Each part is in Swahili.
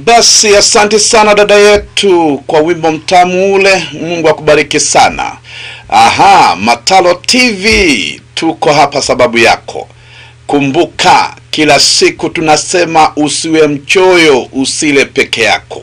Basi asante sana dada yetu kwa wimbo mtamu ule. Mungu akubariki sana. Mataro TV tuko hapa sababu yako. Kumbuka kila siku tunasema usiwe mchoyo, usile peke yako.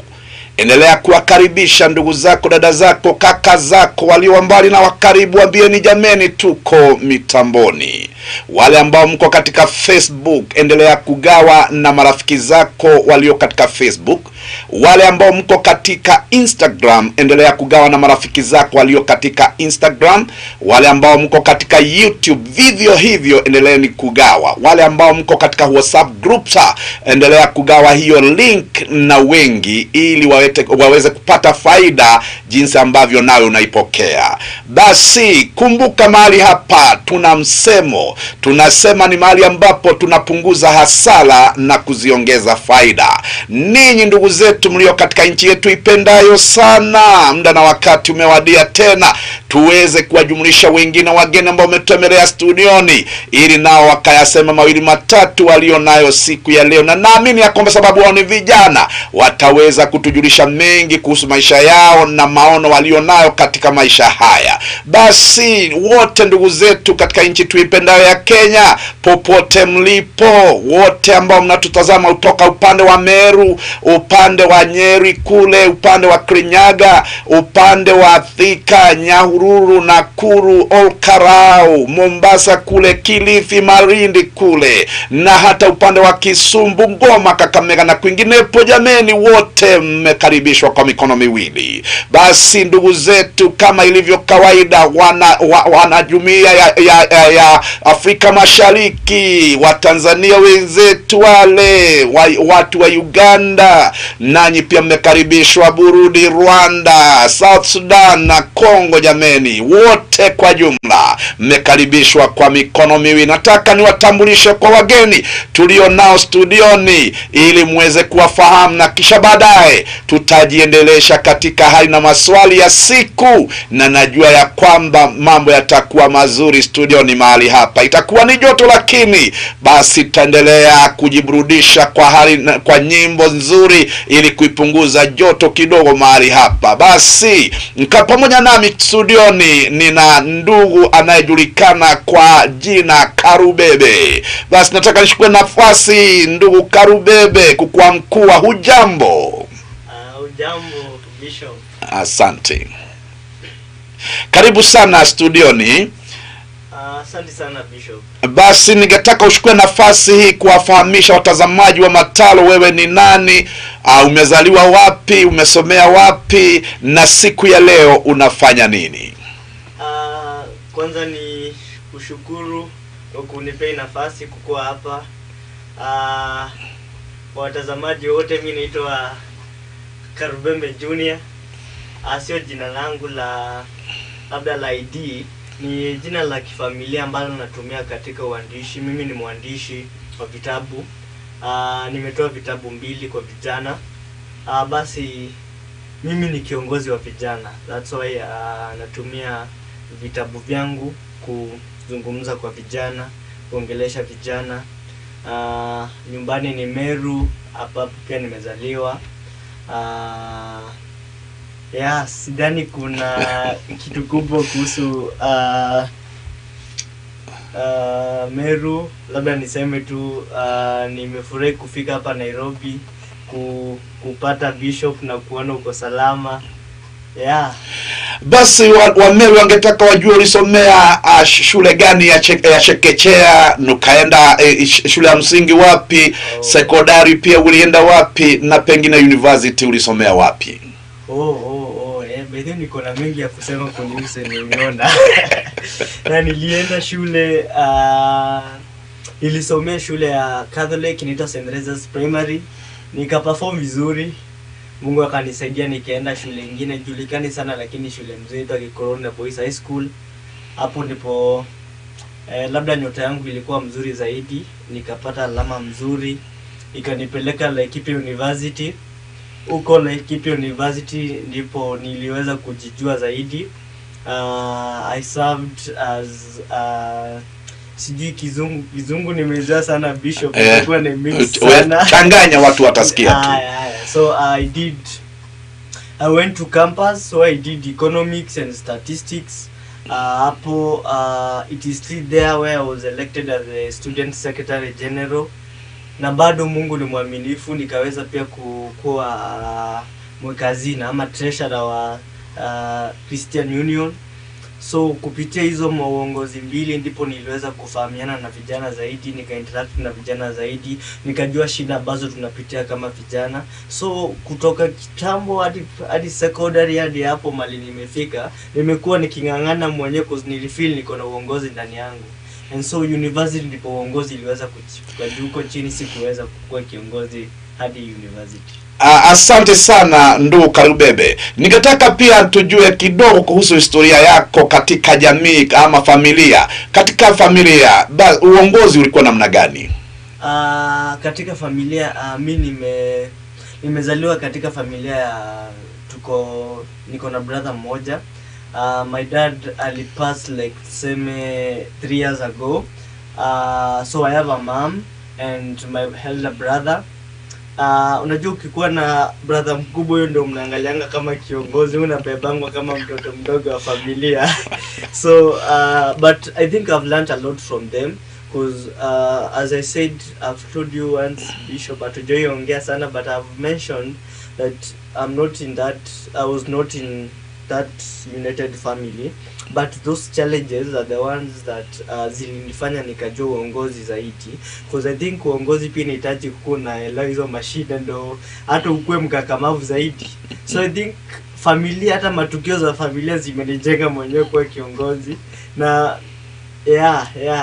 Endelea kuwakaribisha ndugu zako, dada zako, kaka zako, walio mbali na wakaribu, waambieni jameni tuko mitamboni. Wale ambao mko katika Facebook, endelea kugawa na marafiki zako walio katika Facebook. Wale ambao mko katika Instagram, endelea kugawa na marafiki zako walio katika Instagram. Wale ambao mko katika YouTube, vivyo hivyo endeleeni kugawa. Wale ambao mko katika WhatsApp groups, endelea kugawa hiyo link na wengi, ili waweze kupata faida jinsi ambavyo nawe unaipokea. Basi kumbuka mahali hapa tuna msemo, tunasema ni mahali ambapo tunapunguza hasara na kuziongeza faida. Ninyi ndugu zetu mlio katika nchi yetu ipendayo sana, muda na wakati umewadia tena tuweze kuwajumlisha wengine wageni ambao umetembelea studioni, ili nao wakayasema mawili matatu walio nayo siku ya leo. Na naamini ya kwamba sababu wao ni vijana, wataweza kutujulisha mengi kuhusu maisha yao na maono walio nayo katika maisha haya. Basi wote ndugu zetu katika nchi tuipendayo ya Kenya, popote mlipo, wote ambao mnatutazama kutoka upande wa Meru, upande wa Nyeri kule, upande wa Kirinyaga, upande wa Thika, Nyahururu, Nakuru, Olkarau, Mombasa kule, Kilifi, Malindi kule, na hata upande wa Kisumu, Ngoma, Kakamega na kwinginepo, jameni wote mmekaribishwa kwa mikono miwili. Basi ndugu zetu, kama ilivyo kawaida, wana jumuiya ya Afrika Mashariki, wa Tanzania wenzetu, wale watu wa Uganda, nanyi pia mmekaribishwa. Burundi, Rwanda, South Sudan na Kongo, jameni wote kwa jumla mmekaribishwa kwa mikono miwili. Nataka niwatambulishe kwa wageni tulio nao studioni ili muweze kuwafahamu, na kisha baadaye tutajiendelesha katika hali na maswali ya siku, na najua ya kwamba mambo yatakuwa mazuri studioni mahali hapa. Itakuwa ni joto, lakini basi tutaendelea kujiburudisha kwa nyimbo nzuri ili kuipunguza joto kidogo mahali hapa. Basi pamoja nami studioni nina ndugu anayejulikana kwa jina Karubebe. Basi nataka nishukue nafasi ndugu Karubebe kukuwa mkuu. Hujambo? Hujambo Bishop. Asante. Karibu sana studioni. Asante sana Bishop. Basi ningetaka ushukue nafasi hii kuwafahamisha watazamaji wa Mataro, wewe ni nani, umezaliwa wapi, umesomea wapi, na siku ya leo unafanya nini? Kwanza ni kushukuru kwa kunipea nafasi kukuwa hapa. Kwa watazamaji wote, mimi naitwa Karubebe Junior. Sio jina langu labda la ID, ni jina la kifamilia ambalo natumia katika uandishi. Mimi ni mwandishi wa vitabu. Nimetoa vitabu 2 kwa vijana. Basi mimi ni kiongozi wa vijana. That's why natumia vitabu vyangu kuzungumza kwa vijana, kuongelesha vijana. Nyumbani ni Meru, hapa pia nimezaliwa. Sidhani kuna kitu kubwa kuhusu Meru. Labda niseme tu nimefurahi kufika hapa Nairobi kupata Bishop na kuona uko salama. Basi wa Meru wangetaka wajue ulisomea shule gani ya chekechea, nukaenda shule ya msingi wapi, sekondari pia ulienda wapi, na pengine university ulisomea wapi? Bado niko na mengi ya kusema kunihusu, nimeona. Na nilienda shule, nilisomea shule ya Catholic inaitwa St. Teresa's Primary, nikaperform vizuri. Mungu akanisaidia nikaenda shule nyingine julikani sana, lakini shule mzuri inaitwa Corona Boys High School. Hapo ndipo labda nyota yangu ilikuwa mzuri zaidi, nikapata alama mzuri, ikanipeleka Laikipia University. Uko Laikipia University ndipo niliweza kujijua zaidi. I served as sijui kizungu nimejua sana Bishop, kwa ni mix sana. Changanya watu watasikia tu. So I went to campus, so I did economics and statistics. It is still there where I was elected as the student secretary general. Na bado Mungu ni mwaminifu, nikaweza pia kuwa mwekazina ama treasurer wa Christian Union. So kupitia hizo uongozi mbili ndipo niliweza kufahamiana na vijana zaidi, nika-interact na vijana zaidi, nikajua shida ambazo tunapitia kama vijana. So kutoka kitambo hadi secondary hadi hapo mali nimefika, nimekuwa nikingangana mwenyewe cause nilifeel niko na uongozi ndani yangu. And so university ndipo uongozi iliweza kuchukua huko chini, sikuweza kuwa kiongozi hadi university. Asante sana ndugu Karubebe. Ningetaka pia tujue kidogo kuhusu historia yako katika jamii ama familia. Katika familia, uongozi ulikuwa namna gani? Katika familia, mimi nimezaliwa katika familia ya niko na brother mmoja. My dad alipass like 3 years ago. So I have a mom and my elder brother. Unajua ukikuwa na brother mkubwa huyo ndio mnaangalianga kama kiongozi, unabebangwa kama mtoto mdogo wa familia. So but I think I've learned a lot from them because as I said, I've told you once Bishop atujoiongea sana, but I've mentioned that I was not in that united family, but those challenges are the ones that zilinifanya nikajua uongozi zaidi, because I think uongozi pia inahitaji kuwa na hizo mashida ndo hata ukue mkakamavu zaidi. So I think familia, hata matukio za familia zimenijenga mwenyewe kuwa kiongozi. Na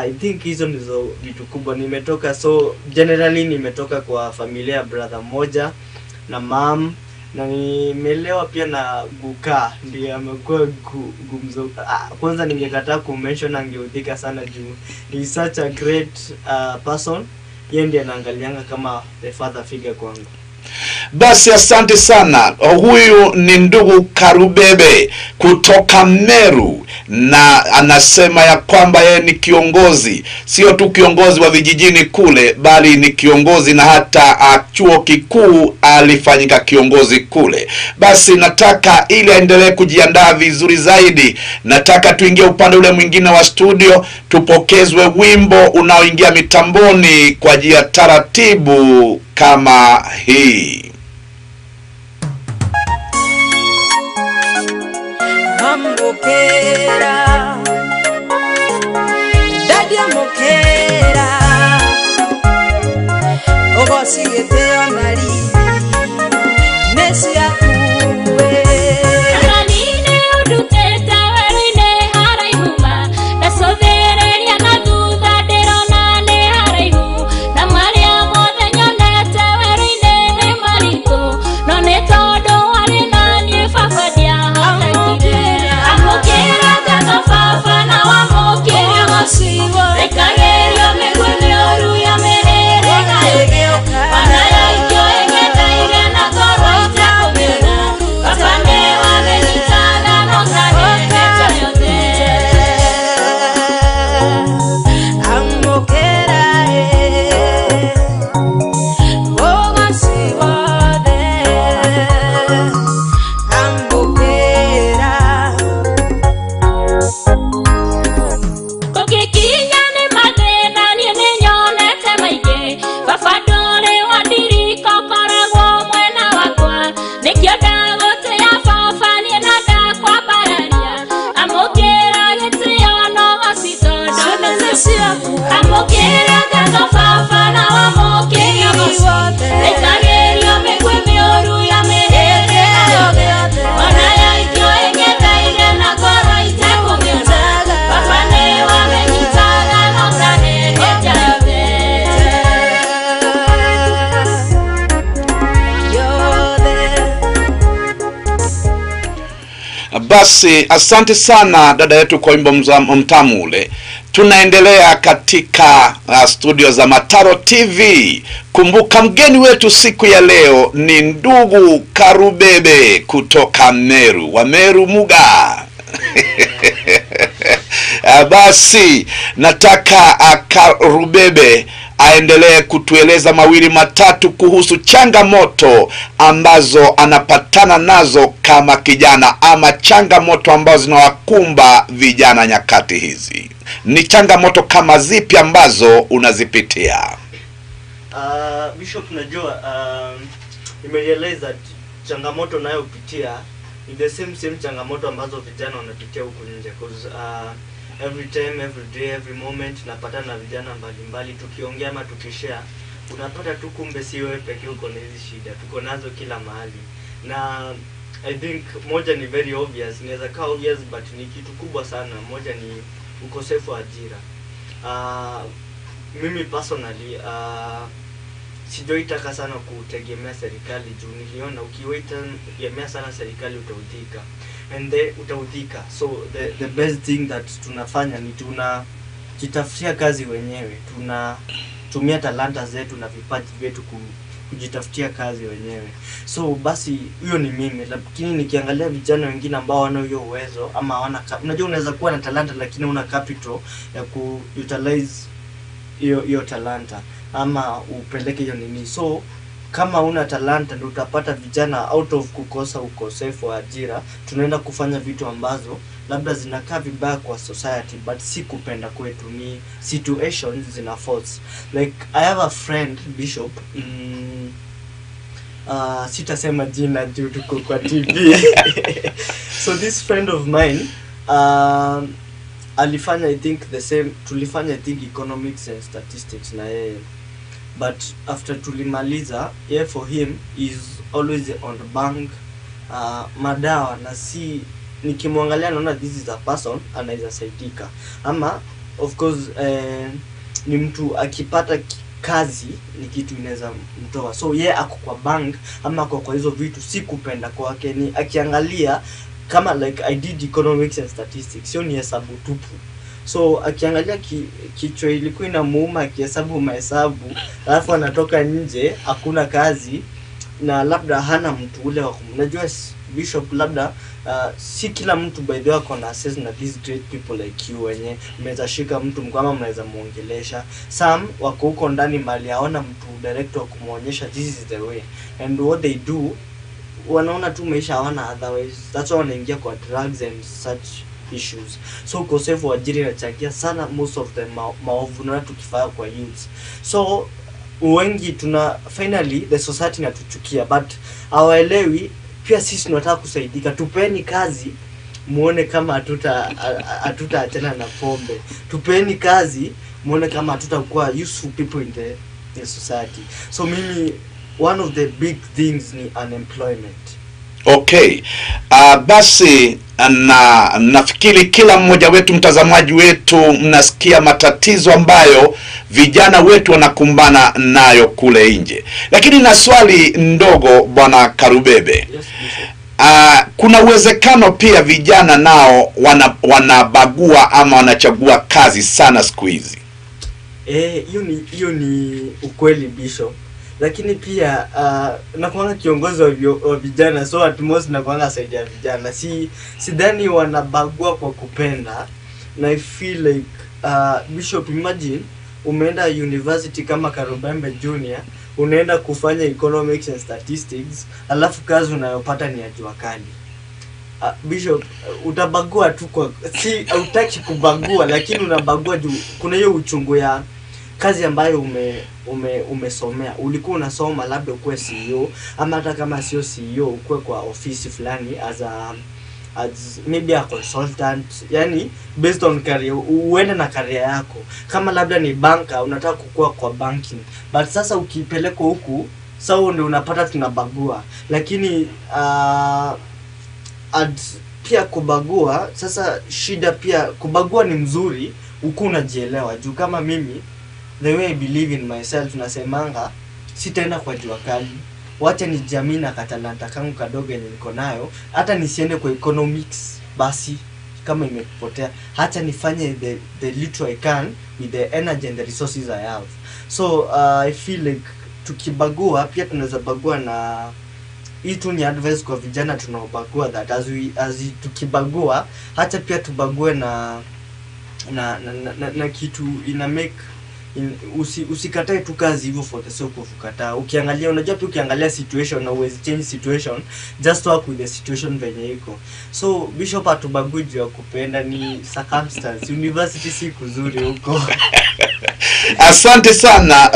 I think hizo ndizo vitu kubwa nimetoka. So generally nimetoka kwa familia brother moja na mom, na nimelewa pia na guka, ndiye amekuwa gumzo. Kwanza ningekataa kumention, angeudhika sana juu he such a great person. Yeye ndiye anaangalianga kama the father figure kwangu. Basi asante sana. Huyu ni ndugu Karubebe kutoka Meru, na anasema ya kwamba yeye ni kiongozi, sio tu kiongozi wa vijijini kule, bali ni kiongozi na hata chuo kikuu alifanyika kiongozi kule. Basi nataka ili aendelee kujiandaa vizuri zaidi, nataka tuingie upande ule mwingine wa studio, tupokezwe wimbo unaoingia mitamboni kwa njia taratibu kama hii. Mokera Dadia mokera Ogosi eteo nari Nesi akuwe Ananine uduteta werine haraihuma Nasothereria na dudha derona ne haraihu Na maria mothe nyonete werine ne mariko None todo wale nani fafadia hatakire Amokera gaga fafa na wamokera masiwa Ekagerio megweme oru ya merere gaegeo Panaya ikyo engeta ire na goro itako mena Kapane wa venitana no kane necha yote Amokera Gomasiwa de Amokera Kokikinya ni madena ni nyonete maige Fafadore wadiriko koragwo mwena wakwa Nikioda gote ya fafa ni nada kwa bararia Amokera getio no wasitodo Amokera gaga fafa na wamokera wote Ekagerio megweme oru ya mehere Wanaya ikyo engeta ire na goro itako miona Papane wa menitana no kane necha yote Basi asante sana dada yetu kwa wimbo mtamu ule. Tunaendelea katika studio za Mataro TV. Kumbuka mgeni wetu siku ya leo ni ndugu Karubebe kutoka Meru, wa Meru Muga. Basi nataka Karubebe aendelee kutueleza mawili matatu kuhusu changamoto ambazo anapatana nazo kama kijana, ama changamoto ambazo zinawakumba vijana nyakati hizi. Ni changamoto kama zipi ambazo unazipitia? Bishop, najua nimerealize changamoto nayopitia ni the same changamoto ambazo vijana wanapitia huko nje, because every time, every day, every moment napata na vijana mbalimbali tukiongea ama tukishare, unapata tu kumbe si wewe pekee uko na hizi shida, tuko nazo kila mahali. Na I think moja ni very obvious, inaweza kuwa obvious but ni kitu kubwa sana. Moja ni ukosefu wa ajira. Mimi personally sijoitaka sana kutegemea serikali juu niliona ukiwegemea sana serikali utaudhika, and utaudhika. So the best thing that tunafanya ni tunajitafutia kazi wenyewe, tunatumia talanta zetu na vipaji vyetu kujitafutia kazi wenyewe. So basi hiyo ni mimi, lakini nikiangalia vijana wengine ambao wana hiyo uwezo ama hawana, unajua unaweza kuwa na talanta lakini una capital ya ku-utilize hiyo talanta ama upeleke hiyo nini. So kama una talanta ndio utapata vijana out of kukosa ukosefu wa ajira, tunaenda kufanya vitu ambazo labda zinakaa vibaya kwa society but si kupenda kwetu, ni situations zina force. Like I have a friend, Bishop, sitasema jina juu tuko kwa TV. So this friend of mine alifanya I think the same, tulifanya I think economics and statistics na yeye, but after tulimaliza, yeah, for him is always on the bank, madawa, na si nikimwangalia naona this is a person anaweza saidika, ama of course ni mtu akipata kazi ni kitu inaweza mtoa. So yeah, ako kwa bank ama ako kwa hizo vitu si kupenda kwake, ni akiangalia kama like I did economics and statistics, sio ni hesabu tupu. So akiangalia kichwa ilikuwa inamuuma akihesabu mahesabu, alafu anatoka nje hakuna kazi na labda hana mtu ule wa kumnajua. Bishop, labda si kila mtu by the way kuna access na these great people like you wenye mnaweza shika mtu kama mnaweza muongelesha. Some wako huko ndani mali haona mtu director kumuonyesha this is the way, and what they do wanaona tu maisha hawana, otherwise that's why wanaingia kwa drugs and such issues. So ukosefu wa ajira inachangia sana most of the maovu na tukifanya kwa youth. So wengi finally the society inatuchukia, but hawaelewi pia sisi tunataka kusaidika. Tupeni kazi muone kama hatutaachana na pombe, tupeni kazi muone kama hatutakuwa useful people in the society. So mimi one of the big things ni unemployment. Okay. Basi nafikiri kila mmoja wetu, mtazamaji wetu, mnasikia matatizo ambayo vijana wetu wanakumbana nayo kule nje. Lakini na swali ndogo, Bwana Karubebe. Yes, kuna uwezekano pia vijana nao wanabagua ama wanachagua kazi sana siku hizi? Hiyo ni ukweli, Bishop. Lakini pia nakuanga kiongozi wa vijana, so at most nakuanga side ya vijana. Sidhani wanabagua kwa kupenda. Na I feel like Bishop, imagine umeenda university kama Karubembe Junior, unaenda kufanya economics and statistics, alafu kazi unayopata ni ya jua kali. Bishop, utabagua tu kwa hutaki kubagua, lakini unabagua juu kuna hiyo uchungu ya kazi ambayo umesomea. Ulikuwa unasoma labda ukuwe CEO, ama hata kama sio CEO ukuwe kwa ofisi fulani as maybe a consultant, yani based on career, uende na career yako. Kama labda ni banka, unataka kukua kwa banking, but sasa ukipelekwa huku sawa ndio unapata tunabagua. Lakini pia kubagua, sasa shida pia kubagua ni mzuri uko unajielewa. Juu kama mimi, the way I believe in myself, nasemanga sitaenda kwa jua kali, wacha ni jamii na katalanta kangu kadogo yenye niko nayo. Hata nisiende kwa economics basi kama imepotea, hata nifanye the little I can with the energy and the resources I have. So I feel like tukibagua pia tunaweza bagua, na hii tu ni advice kwa vijana tunaobagua, that tukibagua hata pia tubague na na kitu ina make usikatae tu kazi hivyo for the sake of kukataa. Ukiangalia, unajua pia ukiangalia situation na uwezi change situation, just work with the situation venye iko. So Bishop atubagui ya kupenda, ni circumstance. University si kuzuri huko. Asante sana.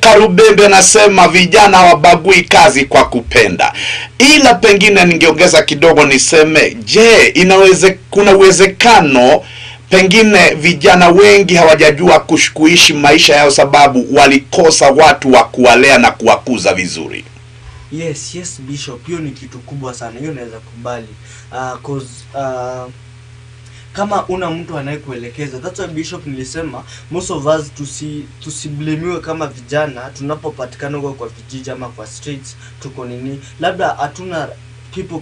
Karubembe anasema vijana hawabagui kazi kwa kupenda. Ila pengine ningeongeza kidogo niseme, je, kuna uwezekano pengine vijana wengi hawajajua kuishi maisha yao sababu walikosa watu wa kuwalea na kuwakuza vizuri? Yes Bishop, hiyo ni kitu kubwa sana. Hiyo naweza kubali. Kama una mtu anayekuelekeza, that's why Bishop nilisema most of us tusiblemiwe kama vijana tunapopatikana kwa vijiji ama kwa streets, tuko nini, labda hatuna people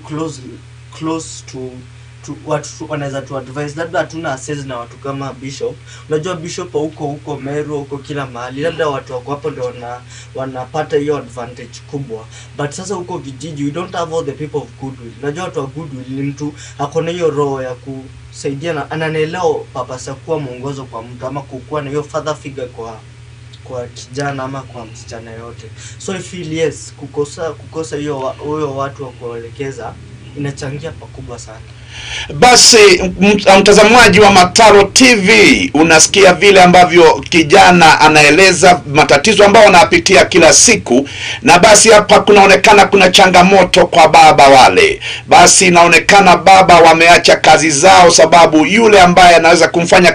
close to watu wanaweza tu advise, labda hatuna access na watu kama Bishop. Unajua Bishop huko Meru, huko kila mahali, labda watu wako hapo ndio wanapata hiyo advantage kubwa. But sasa huko vijiji we don't have all the people of goodwill. Unajua watu wa goodwill ni mtu akona hiyo roho ya kusaidia na anaelewa papasa kuwa mwongozo kwa mtu ama kukuwa na hiyo father figure kwa kijana ama kwa msichana yote. So I feel yes, kukosa hiyo watu wa kuelekeza inachangia pakubwa sana. Basi mtazamaji wa Mataro TV, unasikia vile ambavyo kijana anaeleza matatizo ambayo wanapitia kila siku, na basi hapa kunaonekana kuna changamoto kwa baba wale. Basi inaonekana baba wameacha kazi zao sababu yule ambaye anaweza kumfanya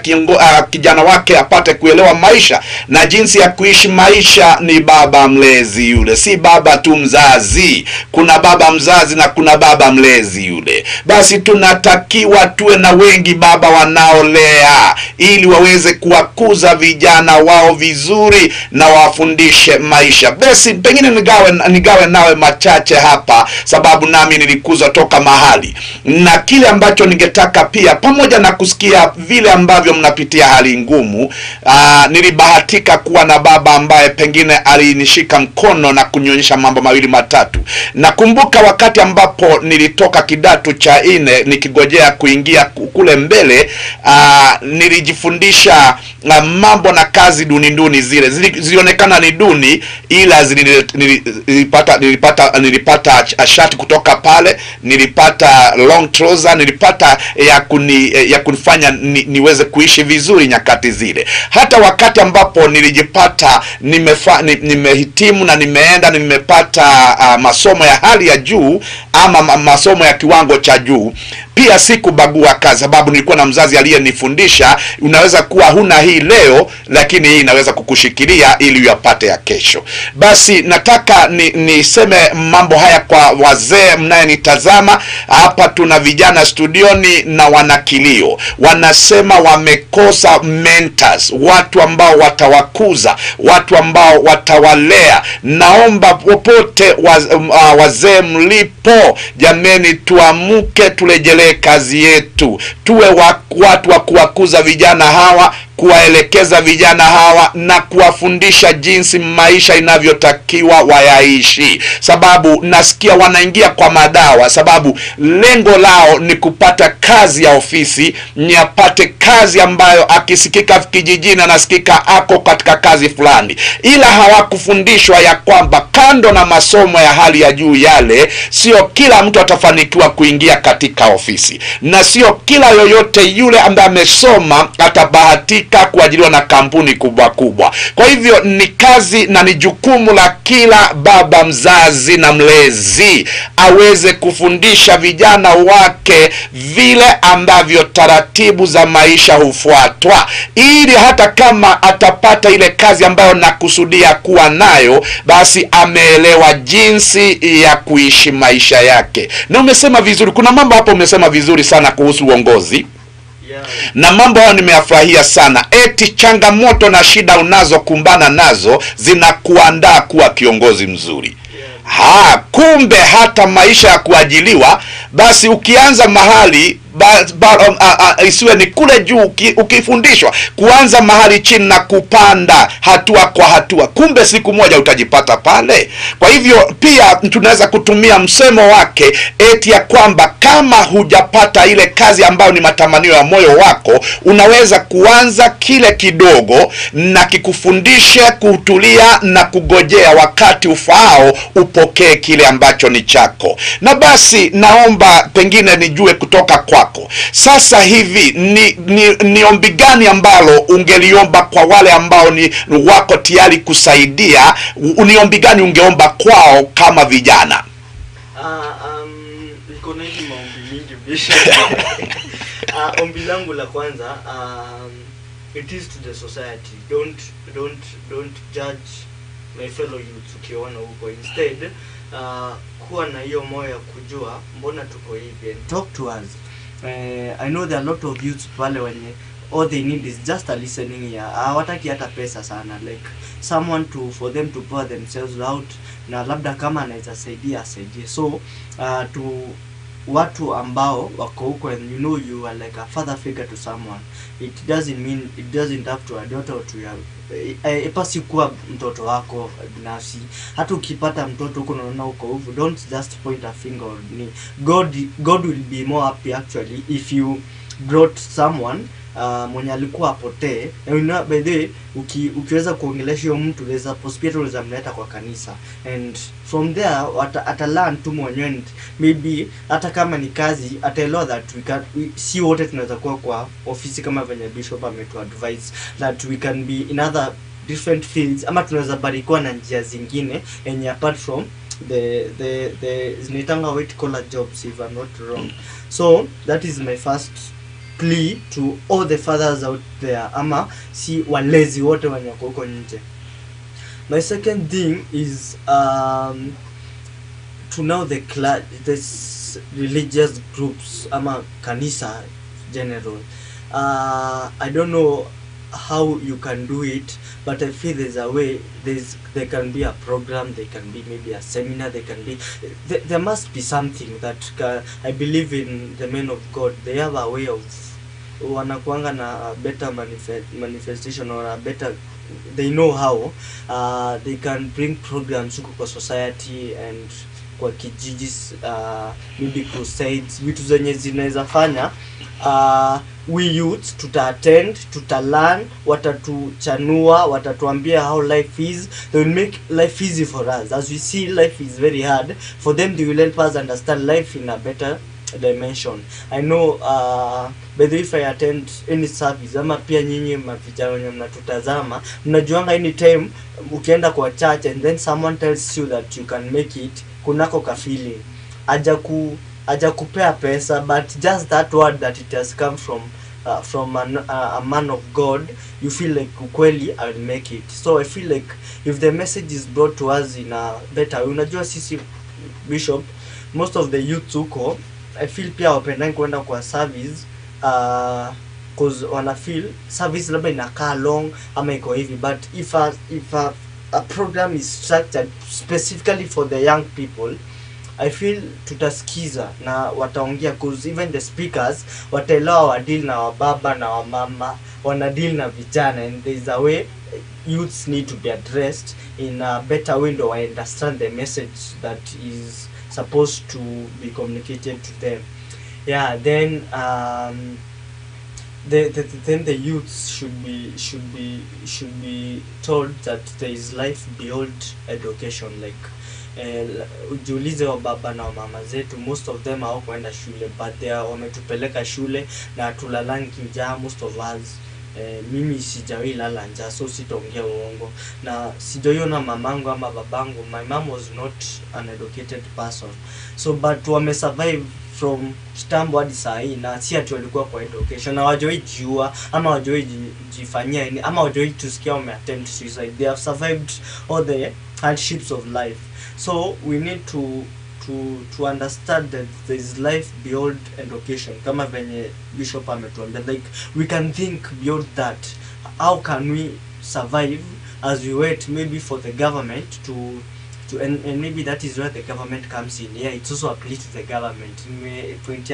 kijana wake apate kuelewa maisha na jinsi ya kuishi maisha ni baba mlezi yule. Si baba tu mzazi, kuna baba mzazi na kuna baba mlezi yule. Basi tunatakiwa tuwe na wengi baba wanaolea ili waweze kuwakuza vijana wao vizuri na wafundishe maisha. Basi pengine nigawe nawe machache hapa sababu nami nilikuza toka mahali, na kile ambacho ningetaka pia, pamoja na kusikia vile ambavyo mnapitia hali ngumu, nilibahatika kuwa na baba ambaye pengine alinishika mkono na kunionyesha mambo mawili matatu. Nakumbuka wakati ambapo nilitoka kidato cha 4 nikigojea kuingia kule mbele, nilijifundisha mambo na kazi duni zile zilionekana ni duni, ila nilipata shati kutoka pale, nilipata long trouser, nilipata ya kunifanya niweze kuishi vizuri nyakati zile. Hata wakati ambapo nilijipata nimehitimu na nimepata masomo ya hali ya juu ama masomo ya kiwango cha juu, pia sikubagua kazi sababu nilikuwa na mzazi aliyenifundisha, unaweza kuwa huna hii leo lakini hii inaweza kukushikilia ili uyapate ya kesho. Basi nataka niseme mambo haya kwa wazee mnayenitazama hapa. Tuna vijana studioni na wanakilio, wanasema wamekosa mentors, watu ambao watawakuza, watu ambao watawalea. Naomba popote wazee mlipo, jameni, tuamuke, turejelee kazi yetu, tuwe watu wa kuwakuza vijana hawa, kuwaelekeza vijana hawa na kuwafundisha jinsi maisha inavyotakiwa wayaishi. Sababu nasikia wanaingia kwa madawa sababu lengo lao ni kupata kazi ya ofisi, ni apate kazi ambayo akisikika kijijini anasikika ako katika kazi fulani, ila hawakufundishwa ya kwamba kando na masomo ya hali ya juu yale, sio kila mtu atafanikiwa kuingia katika ofisi, na sio kila yoyote yule ambaye amesoma atabahatika kuajiriwa na kampuni kubwa. Kwa hivyo ni kazi na ni jukumu la kila baba mzazi na mlezi aweze kufundisha vijana wake vile ambavyo taratibu za maisha hufuatwa, ili hata kama atapata ile kazi ambayo nakusudia kuwa nayo, basi ameelewa jinsi ya kuishi maisha yake. Na umesema vizuri, kuna mambo hapo umesema vizuri sana kuhusu uongozi. Na mambo hayo nimeyafurahia sana. Eti changamoto na shida unazokumbana nazo zinakuandaa kuwa kiongozi mzuri. Kumbe hata maisha ya kuajiliwa, basi ukianza mahali isiwe ni kule juu ukifundishwa kuanza mahali chini na kupanda hatua kwa hatua, kumbe siku moja utajipata pale. Kwa hivyo pia tunaweza kutumia msemo wake eti ya kwamba kama hujapata ile kazi ambayo ni matamanio ya moyo wako, unaweza kuanza kile kidogo na kikufundishe kutulia na kugojea wakati ufaao upokee kile ambacho ni chako. Na basi naomba pengine nijue kutoka kwako sasa hivi ni ombi gani ambalo ungeliomba kwa wale ambao ni wako tayari kusaidia? Ni ombi gani ungeomba kwao kama vijana? Niko na hizi maombi mingi bisha. Ombi langu la kwanza, it is to the society. Don't judge my fellow youth ukiona huko. Instead, kuwa na hiyo moyo ya kujua mbona tuko hivi and talk to us. I know there are a lot of youths pale wenye all they need is just a listening ear. Hawataki hata pesa sana, like someone for them to pour themselves out, na labda kama anaweza saidia asaidie. So to watu ambao wako huko and you know you are like a father figure to someone, it doesn't have to a daughter or to your ipasi kuwa mtoto wako binafsi. Hata ukipata mtoto huko unaona uko huko, don't just point a finger on me. God will be more happy actually if you brought someone mwenye alikuwa apotee. Na by the way, ukiweza kuongelesha mtu, there's a possibility unaweza mleta kwa kanisa, and from there atalearn tu mwenyewe, maybe hata kama ni kazi ataelewa that si wote tunaweza kuwa kwa ofisi kama venye bishop ametu advise that we can be in other different fields, ama tunaweza barikiwa na njia zingine enye apart from the zinitanga white collar jobs if I'm not wrong. So that is my first plea to all the fathers out there, ama si walezi wote wenye huko nje. My second thing is to know this religious groups ama kanisa general. I don't know how you can do it, but I feel there's a way. There can be a program, there can be maybe a seminar, there must be something that I believe in the men of God. They have a way of wanakuanga na a better manifestation or a better, they know how they can bring programs huko kwa society and kwa kijijis, maybe crusades, vitu zenye zinaweza fanya we youth tuta-attend, tuta-learn, watatuchanua, watatuambia how life is. They will make life easy for us. As we see life is very hard, for them they will help us understand life in a better dimension. I know by the way, if I attend any service, ama pia nyinyi mavijana wenye mnatutazama, mnajuanga anytime ukienda kwa church and then someone tells you that you can make it, kunako ka feeling aja kupea pesa, but just that word that it has come from a man of God, you feel like ukweli I will make it. So I feel like if the message is brought to us in a better way, unajua sisi bishop, most of the youth huko I feel pia wapendani kwenda kwa service cause wana feel service labda inakaa long ama iko hivi, but if a program is structured specifically for the young people, I feel tutasikiza na wataongea, cause even the speakers wataelewa wadeal na wababa na wamama, wana deal na vijana, and there is a way youths need to be addressed in a better window. I understand the message that is supposed to be communicated to them. Yeah, then the youths should be told that there is life beyond education. Like ujiulize wa baba na mama zetu, most of them hawakwenda shule, but they are wametupeleka shule na tulalangi njaa most of us. Mimi sijawahi lala njaa, so sitaongea uongo, na sijoiona mamangu ama babangu. My mom was not an educated person, so but wame survive from kitambo hadi saa hii, na si ati walikuwa kwa education, na wajoi jiua ama wajoi jifanyia ni ama wajoi tusikia wame attempt suicide. They have survived all the hardships of life. So we need to understand that there is life beyond education, kama venye bishop ametuambia. Like we can think beyond that. How can we survive as we wait maybe for the government to to, and maybe that is where the government comes in. Yeah, it's also a plea to the government. Point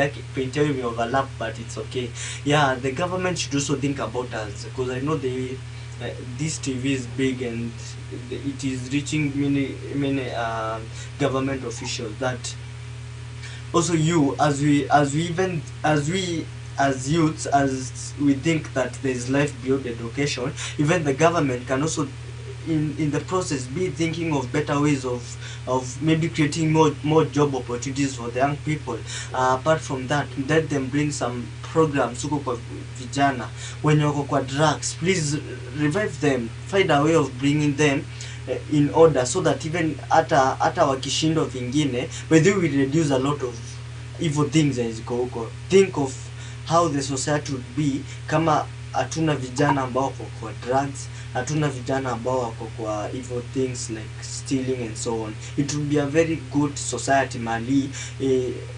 we overlap, but it's okay. Yeah, the government should also think about us, because I know this TV is big and it is reaching many government officials. That also you, as youths, as we think that there is life beyond education, even the government can also in the process be thinking of better ways of maybe creating more job opportunities for the young people. Apart from that, let them bring some programs huko kwa vijana wenye wako kwa drugs. Please revive them, find a way of bringing them in order, so that even hata wakishindwa vingine, but they will reduce a lot of evil things that is huko. Think of how the society would be kama hatuna vijana ambao wako kwa drugs, hatuna vijana ambao wako kwa evil things like stealing and so on. It would be a very good society mali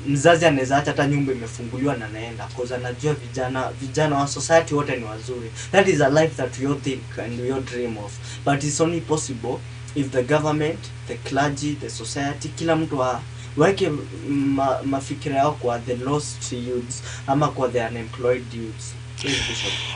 mzazi anaweza hata nyumba imefunguliwa na naenda, because anajua vijana wa society wote ni wazuri. That is a life that we all think and we all dream of, but it's only possible if the government, the clergy, the society, kila mtu wake mafikira yao kwa the lost youths ama kwa the unemployed youths.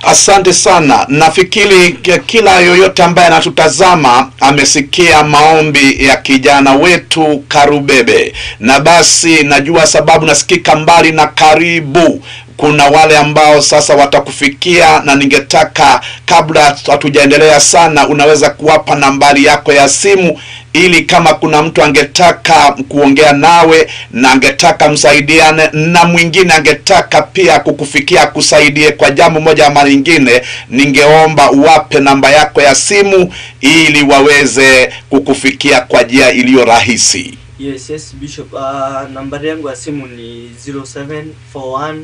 Asante sana. Nafikiri kila yoyote ambaye anatutazama amesikia maombi ya kijana wetu Karubebe, na basi najua sababu nasikika mbali na karibu kuna wale ambao sasa watakufikia, na ningetaka kabla hatujaendelea sana, unaweza kuwapa nambari yako ya simu, ili kama kuna mtu angetaka kuongea nawe na angetaka msaidiane, na mwingine angetaka pia kukufikia kusaidie kwa jambo moja ama lingine, ningeomba uwape namba yako ya simu ili waweze kukufikia kwa njia iliyo rahisi. Yes Bishop, nambari yangu ya simu ni 0741567811.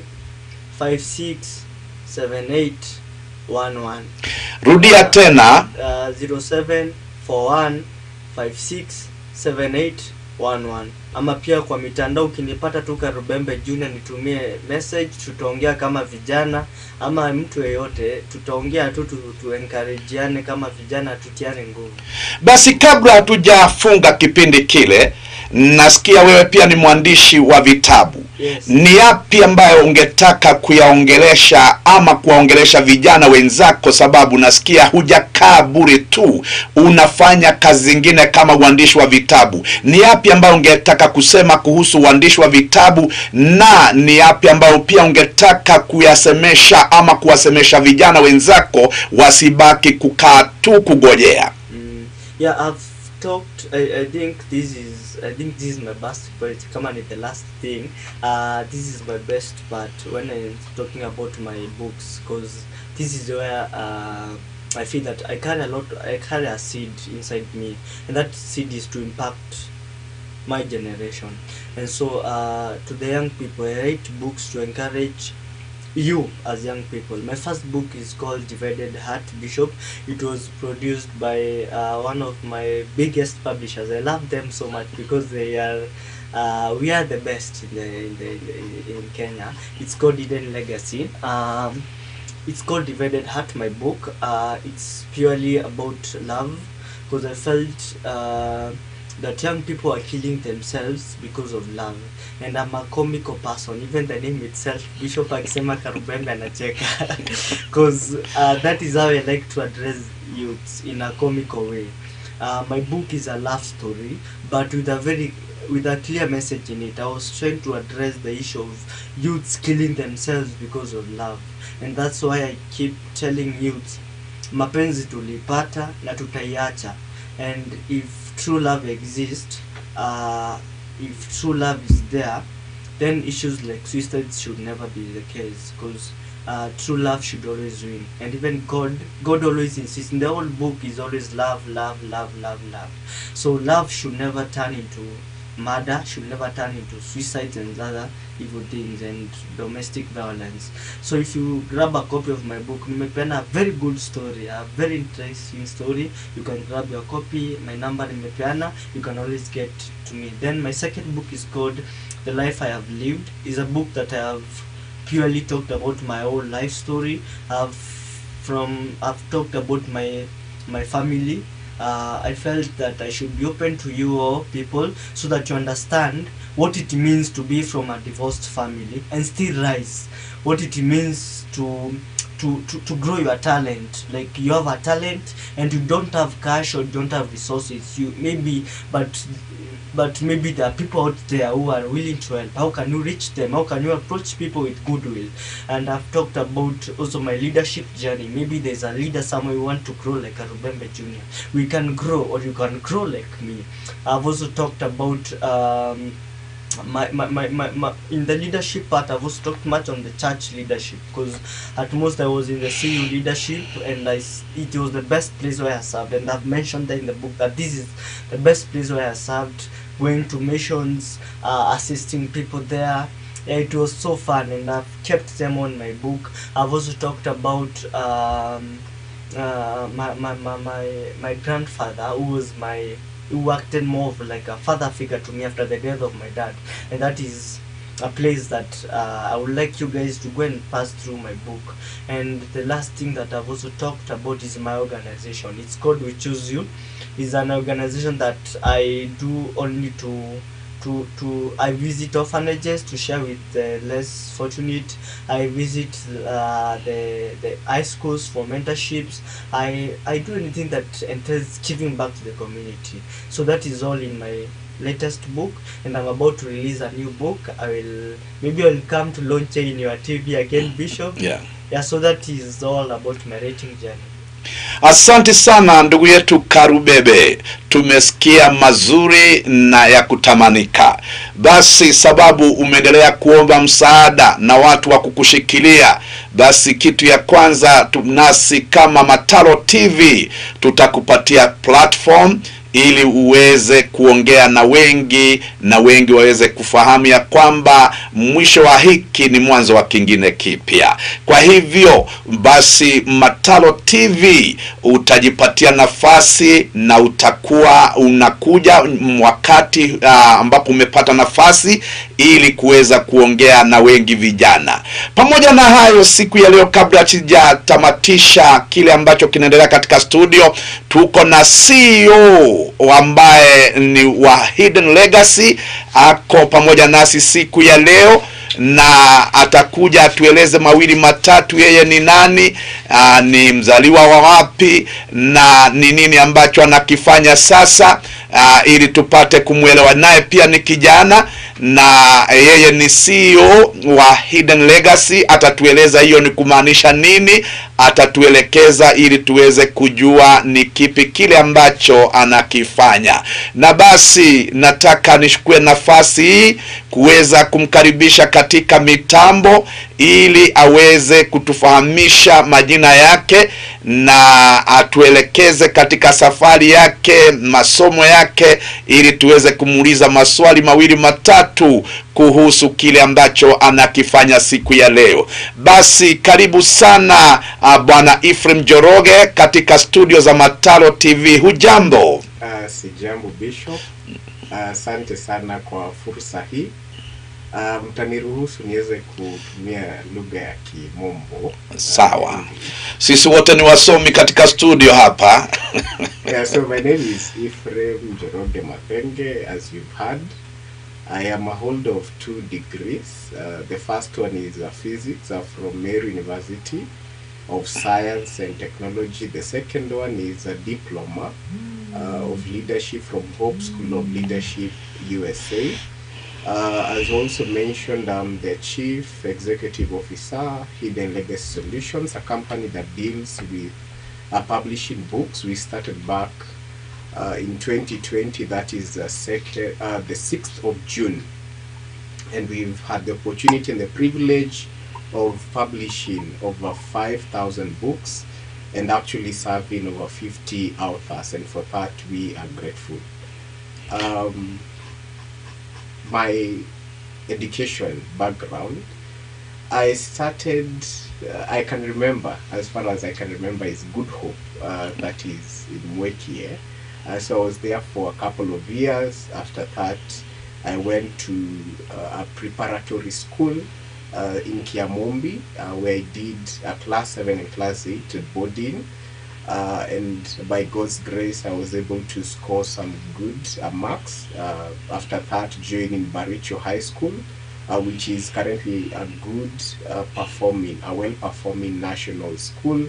Rudia tena. 0741567811. Ama pia kwa mitandao ukinipata tu Karubembe Junior, nitumie message, tutaongea kama vijana, ama mtu yeyote tutaongea tu encourageane kama vijana, tutiane nguvu. Basi kabla hatujafunga kipindi kile, nasikia wewe pia ni mwandishi wa vitabu. Yes. Ni yapi ambayo ungetaka kuyaongelesha ama kuwaongelesha vijana wenzako, sababu nasikia hujakaa bure tu, unafanya kazi zingine kama uandishi wa vitabu. Ni yapi ambayo ungetaka kusema kuhusu uandishi wa vitabu, na ni yapi ambayo pia ungetaka kuyasemesha ama kuwasemesha vijana wenzako wasibaki kukaa tu kugojea? Yeah, I've talked. I think this is my best part. Come on, the last thing. This is my best part when I'm talking about my books, because this is where I feel that I carry a seed inside me, and that seed is to impact my generation. And so to the young people, I write books to encourage you as young people. My first book is called Divided Heart, Bishop. It was produced by one of my biggest publishers. I love them so much because they are we are the best in Kenya. It's called Eden Legacy. It's called Divided Heart, my book. It's purely about love, because I felt that young people are killing themselves because of love, and I'm a comical person. Even the name itself, Bishop akisema Karubembe anacheka, because that is how I like to address youths, in a comical way. My book is a love story, but with a clear message in it. I was trying to address the issue of youths killing themselves because of love, and that's why I keep telling youths, mapenzi tulipata na tutaiacha, and if true love exists, if true love is there, then issues like suicide should never be the case, because true love should always win. And even God always insists, in the whole book is always love, love, love, love, love. So love should never turn into murder, should never turn into suicide and other evil things and domestic violence. So if you grab a copy of my book, nimepeana a very good story, a very interesting story. You can grab your copy. My number nimepeana, you can always get to me. Then my second book is called The Life I Have Lived. Is a book that I have purely talked about my whole life story. I've talked about my family. I felt that I should be open to you all people so that you understand what it means to be from a divorced family and still rise, what it means to grow your talent. Like you have a talent and you don't have cash or don't have resources, you maybe, but maybe there are people out there who are willing to help. How can you reach them? How can you approach people with goodwill? And I've talked about also my leadership journey. Maybe there's a leader somewhere who want to grow like a Rubembe Junior. We can grow, or you can grow like me. I've also talked about my in the leadership part. I've also talked much on the church leadership, because at most I was in the CU leadership, and it was the best place where I served, and I've mentioned that in the book that this is the best place where I served, going to missions, assisting people there. Yeah, it was so fun, and I've kept them on my book. I've also talked about my grandfather, who acted more of like a father figure to me after the death of my dad, and that is a place that I would like you guys to go and pass through my book. And the last thing that I've also talked about is my organization. It's called We Choose You. It's an organization that I do only I visit orphanages to share with the less fortunate. I visit the high schools for mentorships. I do anything that entails giving back to the community. So that is all in my latest book, and I'm about to release a new book. I'll come to launch it in your TV again, Bishop. Yeah. So that is all about my writing journey. Asante sana ndugu yetu Karubebe, tumesikia mazuri na ya kutamanika. Basi sababu umeendelea kuomba msaada na watu wa kukushikilia, basi kitu ya kwanza nasi kama Mataro TV tutakupatia platform ili uweze kuongea na wengi waweze kufahamu ya kwamba mwisho wa hiki ni mwanzo wa kingine kipya. Kwa hivyo basi Mataro TV utajipatia nafasi na utakuwa unakuja wakati ambapo umepata nafasi ili kuweza kuongea na wengi vijana. Pamoja na hayo, siku ya leo kabla sijatamatisha kile ambacho kinaendelea katika studio, tuko na CEO ambaye ni wa Hidden Legacy, ako pamoja nasi siku ya leo, na atakuja atueleze mawili matatu, yeye ni nani, ni mzaliwa wa wapi, na ni nini ambacho anakifanya sasa, ili tupate kumuelewa. Naye pia ni kijana na yeye ni CEO wa Hidden Legacy. Atatueleza hiyo ni kumaanisha nini, atatuelekeza ili tuweze kujua ni kipi kile ambacho anakifanya. Na basi nataka nishukue nafasi hii kuweza kumkaribisha katika mitambo ili aweze kutufahamisha majina yake na atuelekeze katika safari yake, masomo yake, ili tuweze kumuuliza maswali mawili matatu kuhusu kile ambacho anakifanya siku ya leo. Basi karibu sana Bwana Ephraim Njoroge katika studio za Mataro TV. Hujambo? Sijambo Bishop. Asante sana kwa fursa hii. Mtaniruhusu niweze kutumia lugha ya Kimombo. Sawa. Sisi wote ni wasomi katika studio hapa. Yeah, so my name is Ephraim Njoroge Mathenge, as you've heard. I am a holder of 2 degrees. The first one is physics from Mary University of Science and Technology. The second one is a diploma of leadership from Hope School of Leadership, USA. As also mentioned, I'm the Chief Executive Officer, Hidden Legacy Solutions, a company that deals with publishing books. We started back in 2020, that is the 6th of June. And we've had the opportunity and the privilege of publishing over 5,000 books and actually serving over 50 authors, and for that we are grateful. My education background, I started, I can remember, as far as I can remember, is Good Hope, that is in Mwekie. So I was there for a couple of years. After that, I went to a preparatory school in Kiamombi, where I did a class 7 and class 8 boarding. and by God's grace, I was able to score some good marks. After that, joining Baricho High School, which is currently a good a well-performing national school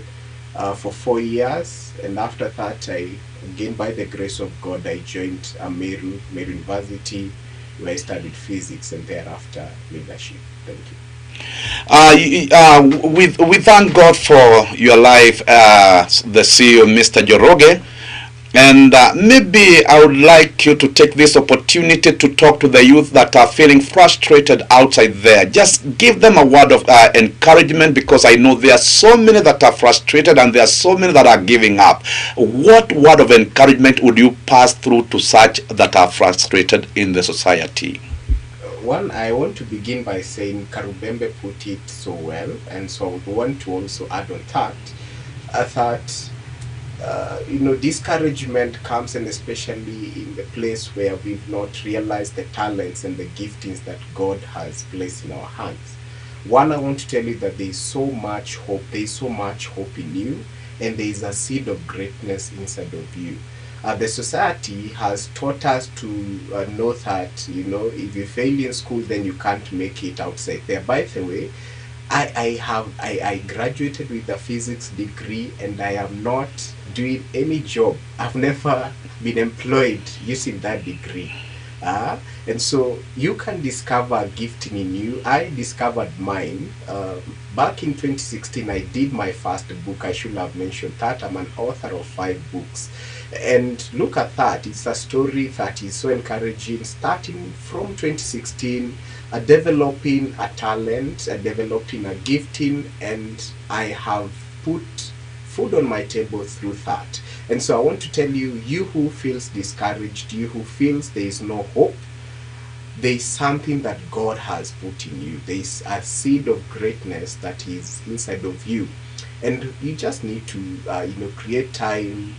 for 4 years. And after that, again, by the grace of God, I joined Meru University, where I studied physics and thereafter leadership. Thank you. We thank God for your life, the CEO, Mr. Joroge. And maybe I would like you to take this opportunity to talk to the youth that are feeling frustrated outside there. Just give them a word of encouragement, because I know there are so many that are frustrated and there are so many that are giving up. What word of encouragement would you pass through to such that are frustrated in the society? One, I want to begin by saying Karubembe put it so well, and so I would want to also add on that, discouragement comes, and especially in the place where we've not realized the talents and the giftings that God has placed in our hands. One, I want to tell you that there is so much hope. There is so much hope in you, and there is a seed of greatness inside of you. The society has taught us to know that, if you fail in school, then you can't make it outside there. By the way, I graduated with a physics degree, and I am not doing any job. I've never been employed using that degree. And so you can discover gifting in you. I discovered mine. Back in 2016, I did my first book. I should have mentioned that. I'm an author of 5 books. And look at that. It's a story that is so encouraging. Starting from 2016, developing a talent, developing a gifting, and I have put food on my table through that. And so I want to tell you, you who feels discouraged, you who feels there is no hope, there is something that God has put in you. There is a seed of greatness that is inside of you. And you just need to, create time,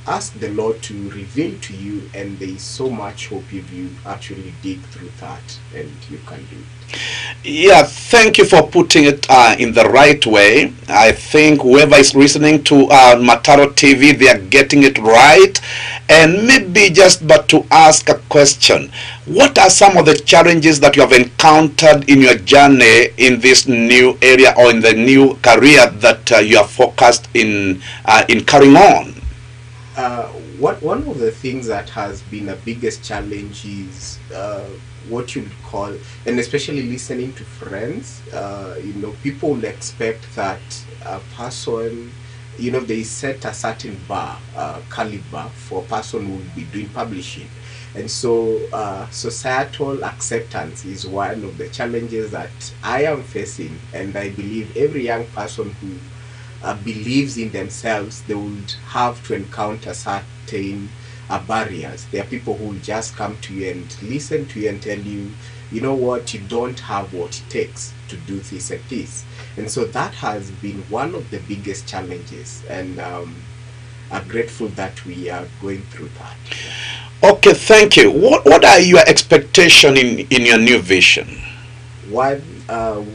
ask the Lord to reveal to you, and there is so much hope if you actually dig through that, and you can do it. Yeah, thank you for putting it in the right way. I think whoever is listening to Mataro TV, they are getting it right. And maybe just but to ask a question, what are some of the challenges that you have encountered in your journey in this new area or in the new career that you are focused in carrying on? One of the things that has been the biggest challenge is what you'd call, and especially listening to friends, people will expect that a person, they set a certain bar, caliber for a person who will be doing publishing. And so societal acceptance is one of the challenges that I am facing, and I believe every young person who believes in themselves, they would have to encounter certain barriers. There are people who will just come to you and listen to you and tell you, you know what, you don't have what it takes to do this and this. And so that has been one of the biggest challenges, and I'm grateful that we are going through that. Okay, thank you. What are your expectations in your new vision? One,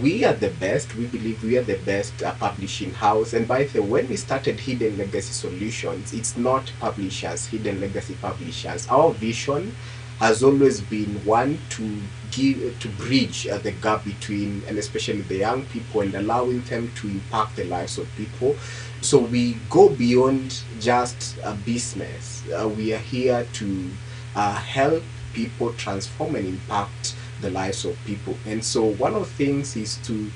we are the best. We believe we are the best publishing house. And by the way, when we started Hidden Legacy Solutions, it's not publishers, Hidden Legacy Publishers. Our vision has always been one to bridge the gap between, and especially the young people, and allowing them to impact the lives of people. So we go beyond just a business. We are here to help people transform and impact the lives of people. And so one of the things is to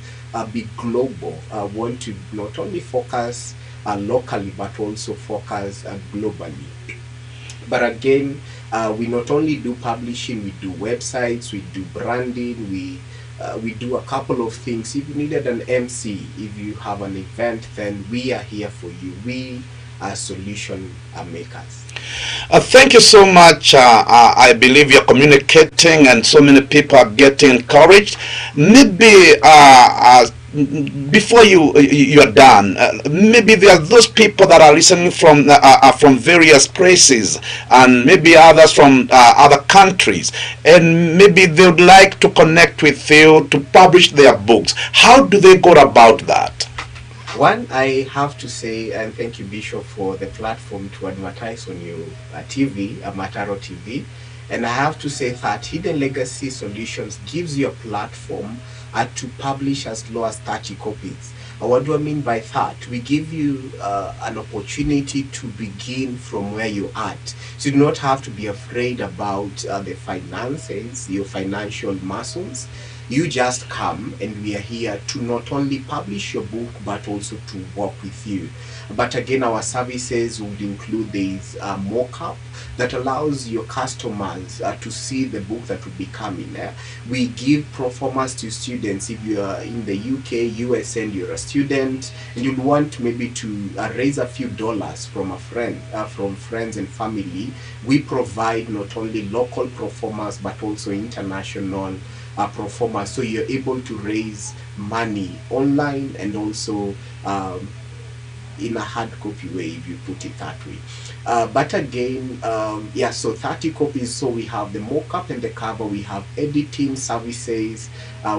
be global. I want to not only focus locally, but also focus globally. But again, we not only do publishing, we do websites, we do branding, we do a couple of things. If you needed an MC, if you have an event, then we are here for you. We are solution makers. Thank you so much. I believe you're communicating and so many people are getting encouraged. Maybe before you're done, maybe there are those people that are listening from various places, and maybe others from other countries, and maybe they would like to connect with you to publish their books. How do they go about that? One, I have to say, and thank you, Bishop, for the platform to advertise on your TV, Mataro TV. And I have to say that Hidden Legacy Solutions gives you a platform to publish as low as 30 copies. What do I mean by that? We give you an opportunity to begin from where you are at. So you do not have to be afraid about the finances, your financial muscles. You just come, and we are here to not only publish your book but also to work with you. But again, our services would include this mock-up that allows your customers to see the book that will be coming. We give performance to students. If you are in the UK, US, and you're a student and you want maybe to raise a few dollars from a friend, from friends and family, we provide not only local performers but also international performers, so you're able to raise money online and also in a hard copy way, if you put it that way. But again, yeah, so 30 copies. So we have the mock-up and the cover, we have editing services,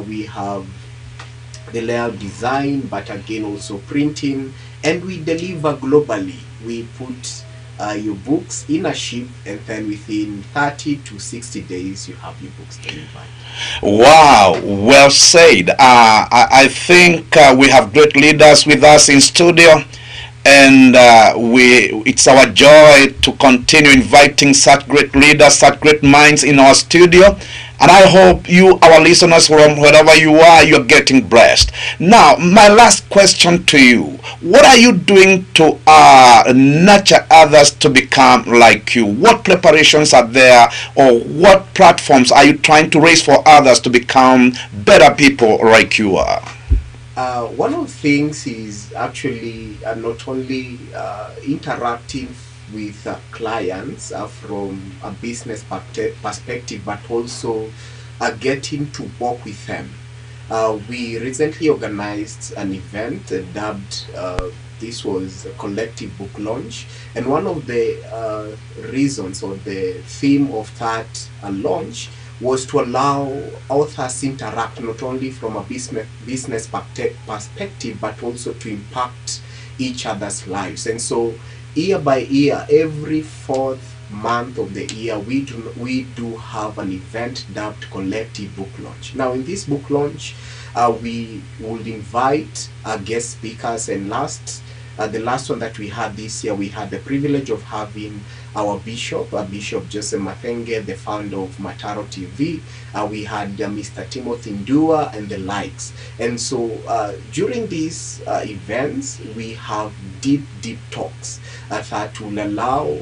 we have the layout design, but again also printing, and we deliver globally. We put your books in a ship, and then within 30 to 60 days you have your books delivered. Wow, well said. I think we have great leaders with us in studio, and it's our joy to continue inviting such great leaders, such great minds in our studio. And I hope you, our listeners, from wherever you are, you're getting blessed. Now, my last question to you: what are you doing to nurture others to become like you? What preparations are there, or what platforms are you trying to raise for others to become better people like you are? One of the things is actually not only interacting with clients from a business perspective, but also getting to work with them. We recently organized an event dubbed, this was a collective book launch, and one of the reasons or the theme of that launch was to allow authors interact not only from a business perspective, but also to impact each other's lives. And so year by year, every fourth month of the year, we do have an event dubbed Collective Book Launch. Now in this book launch, we would invite guest speakers, and the last one that we had this year, we had the privilege of having our Bishop Joseph Mathenge, the founder of Mataro TV. We had Mr. Timothy Ndua and the likes. And so during these events, we have deep talks that will allow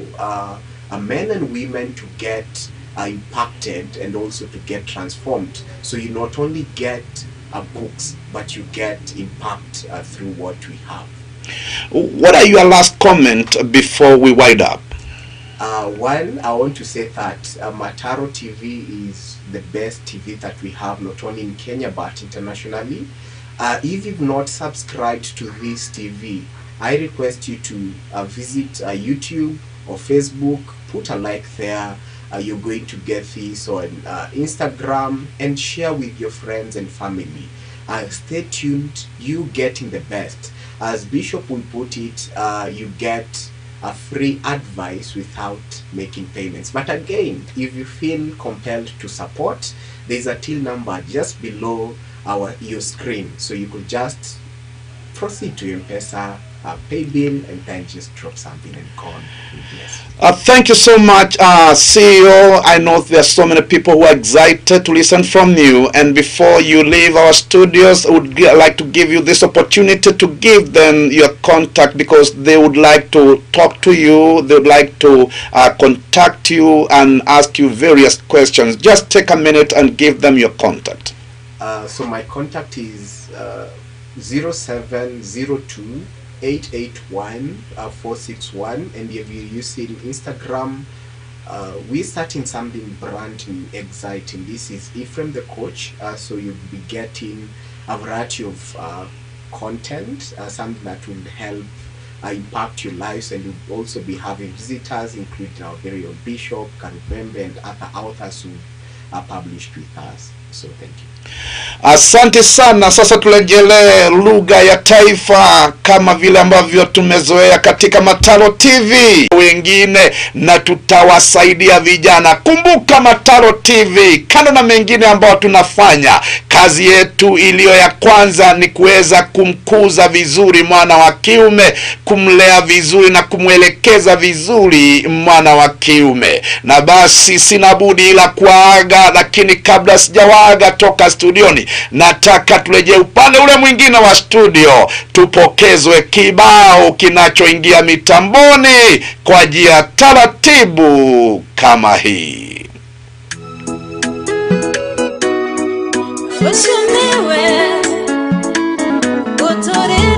men and women to get impacted and also to get transformed. So you not only get books, but you get impact through what we have. What are your last comment before we wind up? One, I want to say that Mataro TV is the best TV that we have, not only in Kenya but internationally. If you've not subscribed to this TV, I request you to visit YouTube or Facebook, put a like there. You're going to get this on Instagram, and share with your friends and family. Stay tuned, you getting the best. As Bishop will put it, you get a free advice without making payments. But again, if you feel compelled to support, there's a till number just below your screen, so you could just proceed to M-Pesa, pay bill, and then just drop something and go on. Thank you so much, CEO. I know there's so many people who are excited to listen from you. And before you leave our studios, I would like to give you this opportunity to give them your contact, because they would like to talk to you. They would like to contact you and ask you various questions. Just take a minute and give them your contact. So my contact is 0702 881 461, and if you're using Instagram, we're starting something brand new, exciting. This is Ephraim the Coach, so you'll be getting a variety of content, something that will help impact your lives, and you'll also be having visitors, including our very own Bishop, Karubembe, and other authors who are published with us. So thank you. Asante sana. Sasa turejelee lugha ya taifa kama vile ambavyo tumezoea katika Mataro TV wengine, na tutawasaidia vijana. Kumbuka Mataro TV, kando na mengine ambayo tunafanya, kazi yetu iliyo ya kwanza ni kuweza kumkuza vizuri mwana wa kiume, kumlea vizuri na kumwelekeza vizuri mwana wa kiume. Na basi sina budi ila kuaga, lakini kabla sijawaaga toka studioni, nataka turejee upande ule mwingine wa studio, tupokezwe kibao kinachoingia mitamboni kwa njia taratibu kama hii. Ushimiwe, utore